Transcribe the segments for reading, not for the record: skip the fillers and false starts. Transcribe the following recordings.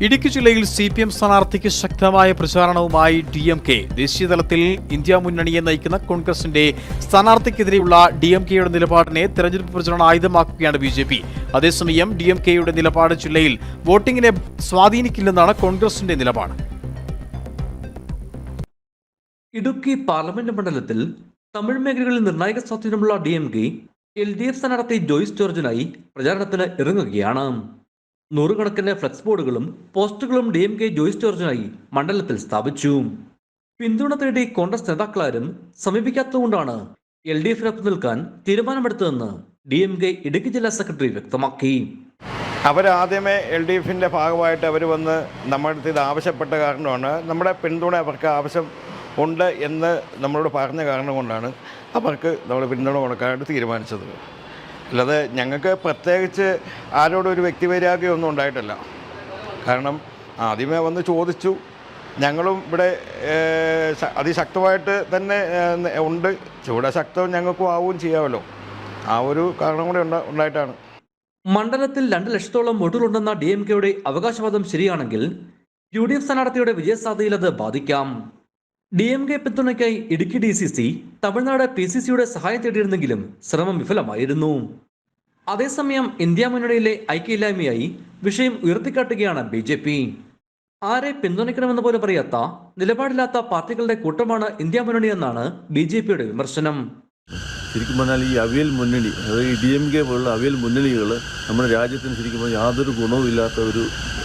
ഇടുക്കി ജില്ലയിൽ CPM സ്ഥാനാർത്ഥിക്ക് ശക്തമായ പ്രചാരണവുമായി DMK. ദേശീയതലത്തിൽ ഇന്ത്യ മുന്നണിയെ നയിക്കുന്ന കോൺഗ്രസിന്റെ സ്ഥാനാർത്ഥിക്കെതിരെയുള്ള DMKയുടെ നിലപാടിനെ തെരഞ്ഞെടുപ്പ് പ്രചരണ ആയുധമാക്കുകയാണ് BJP. അതേസമയം DMKയുടെ നിലപാട് ജില്ലയിൽ വോട്ടിംഗിനെ സ്വാധീനിക്കില്ലെന്നാണ് കോൺഗ്രസിന്റെ നിലപാട്. ഇടുക്കി പാർലമെന്റ് മണ്ഡലത്തിൽ തമിഴ് മേഖലകളിൽ നിർണായക സ്വാധീനമുള്ള DMK LDF സ്ഥാനാർത്ഥി ജോയ്സ് ജോർജിനായി പ്രചാരണത്തിന് ഇറങ്ങുകയാണ്. നൂറുകണക്കിന് ഫ്ലെക്സ് ബോർഡുകളും പോസ്റ്ററുകളും DMK ജോയ്സ് ജോർജിനായി മണ്ഡലത്തിൽ സ്ഥാപിച്ചു. പിന്തുണ തേടി കോൺഗ്രസ് നേതാക്കളാരും സമീപിക്കാത്തതുകൊണ്ടാണ് LDFിനൊപ്പം നിൽക്കാൻ തീരുമാനമെടുത്തതെന്ന് DMK ഇടുക്കി ജില്ലാ സെക്രട്ടറി വ്യക്തമാക്കി. അവരാദ്യമേ LDFിൻ്റെ ഭാഗമായിട്ട് അവർ വന്ന് നമ്മുടെ അടുത്ത് ഇത് ആവശ്യപ്പെട്ട കാരണമാണ്, നമ്മുടെ പിന്തുണ അവർക്ക് ആവശ്യം ഉണ്ട് എന്ന് നമ്മളോട് പറഞ്ഞ കാരണം കൊണ്ടാണ് അവർക്ക് നമ്മൾ പിന്തുണ കൊടുക്കാനായിട്ട് തീരുമാനിച്ചത്. അല്ലാതെ ഞങ്ങൾക്ക് പ്രത്യേകിച്ച് ആരോടൊരു വ്യക്തിവൈരാഗ്യമൊന്നും ഉണ്ടായിട്ടില്ല. കാരണം ആദ്യമേ വന്ന് ചോദിച്ചു, ഞങ്ങളും ഇവിടെ അതിശക്തമായിട്ട് തന്നെ ഉണ്ട്, ചൂട ശക്തവും ഞങ്ങൾക്കും ആവുകയും ചെയ്യാമല്ലോ, ആ ഒരു കാരണം കൂടെ ഉണ്ടായിട്ടാണ്. മണ്ഡലത്തിൽ 2 ലക്ഷത്തോളം വോട്ടുകളുണ്ടെന്ന DMKയുടെ അവകാശവാദം ശരിയാണെങ്കിൽ UDF സ്ഥാനാർത്ഥിയുടെ വിജയസാധ്യതയിൽ അത് ബാധിക്കാം. DMK പിന്തുണയ്ക്കായി ഇടുക്കി DCC തമിഴ്നാട് PCCയുടെ സഹായം തേടിയിരുന്നെങ്കിലും ശ്രമം വിഫലമായിരുന്നു. അതേസമയം ഇന്ത്യ മുന്നണിയിലെ ഐക്യമില്ലായ്മയായി വിഷയം ഉയർത്തിക്കാട്ടുകയാണ് BJP. ആരെ പിന്തുണയ്ക്കണമെന്ന് പോലും പറയാത്ത നിലപാടില്ലാത്ത പാർട്ടികളുടെ കൂട്ടമാണ് ഇന്ത്യ മുന്നണി എന്നാണ് BJPയുടെ വിമർശനം. ശരിക്കും പറഞ്ഞാൽ ഈ അവിയൽ മുന്നണി, അതായത് ഈ DMK പോലുള്ള അവിയൽ മുന്നണികൾ നമ്മുടെ രാജ്യത്തിന് ശരിക്കും പറഞ്ഞാൽ യാതൊരു ഗുണവും ഇല്ലാത്ത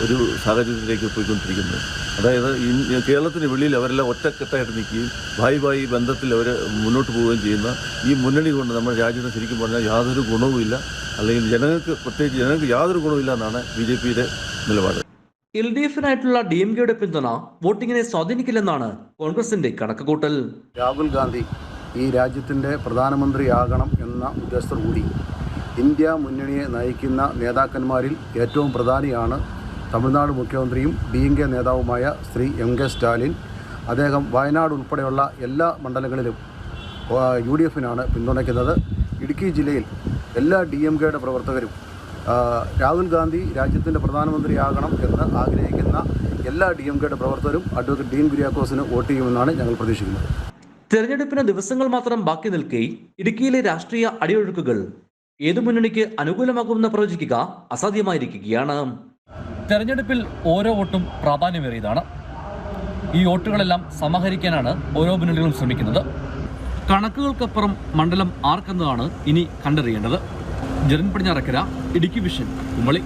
ഒരു സാഹചര്യത്തിലേക്ക് പോയിക്കൊണ്ടിരിക്കുന്നത്. അതായത് കേരളത്തിന് വെളിയിൽ അവരെല്ലാം ഒറ്റക്കെട്ടായിട്ട് നിൽക്കുകയും ഭായി ബന്ധത്തിൽ അവർ മുന്നോട്ട് പോവുകയും ചെയ്യുന്ന ഈ മുന്നണി കൊണ്ട് നമ്മുടെ രാജ്യത്തിന് ശരിക്കും പറഞ്ഞാൽ യാതൊരു ഗുണവുമില്ല, അല്ലെങ്കിൽ ജനങ്ങൾക്ക് യാതൊരു ഗുണവുമില്ല എന്നാണ് BJPയുടെ നിലപാട്. LDFിനായിട്ടുള്ള DMKയുടെ പിന്തുണ വോട്ടിങ്ങിനെ സ്വാധീനിക്കില്ലെന്നാണ് കോൺഗ്രസിന്റെ കണക്കുകൂട്ടൽ. രാഹുൽ ഗാന്ധി ഈ രാജ്യത്തിൻ്റെ പ്രധാനമന്ത്രിയാകണം എന്ന ഉദ്ദേശത്തോടുകൂടി ഇന്ത്യ മുന്നണിയെ നയിക്കുന്ന നേതാക്കന്മാരിൽ ഏറ്റവും പ്രധാനിയാണ് തമിഴ്നാട് മുഖ്യമന്ത്രിയും DMK നേതാവുമായ ശ്രീ MK സ്റ്റാലിൻ. അദ്ദേഹം വയനാട് ഉൾപ്പെടെയുള്ള എല്ലാ മണ്ഡലങ്ങളിലും UDFിനാണ് പിന്തുണയ്ക്കുന്നത്. ഇടുക്കി ജില്ലയിൽ എല്ലാ DMKയുടെ പ്രവർത്തകരും രാഹുൽ ഗാന്ധി രാജ്യത്തിൻ്റെ പ്രധാനമന്ത്രിയാകണം എന്ന് ആഗ്രഹിക്കുന്ന എല്ലാ DMKയുടെ പ്രവർത്തകരും അഡ്വക്കേറ്റ് ഡീൻ കുര്യാക്കോസിന് വോട്ട് ചെയ്യുമെന്നാണ് ഞങ്ങൾ പ്രതീക്ഷിക്കുന്നത്. തെരഞ്ഞെടുപ്പിന് ദിവസങ്ങൾ മാത്രം ബാക്കി നിൽക്കെ ഇടുക്കിയിലെ രാഷ്ട്രീയ അടിയൊഴുക്കുകൾ ഏതു മുന്നണിക്ക് അനുകൂലമാകുമെന്ന് പ്രവചിക്കുക അസാധ്യമായിരിക്കുകയാണ്. തെരഞ്ഞെടുപ്പിൽ ഓരോ വോട്ടും പ്രാധാന്യമേറിയതാണ്. ഈ വോട്ടുകളെല്ലാം സമാഹരിക്കാനാണ് ഓരോ മുന്നണികളും ശ്രമിക്കുന്നത്. കണക്കുകൾക്കപ്പുറം മണ്ഡലം ആർക്കെന്നതാണ് ഇനി കണ്ടറിയേണ്ടത്. ജെറിൻ പടിഞ്ഞാറക്കര, ഇടുക്കി വിഷൻ, കുമളി.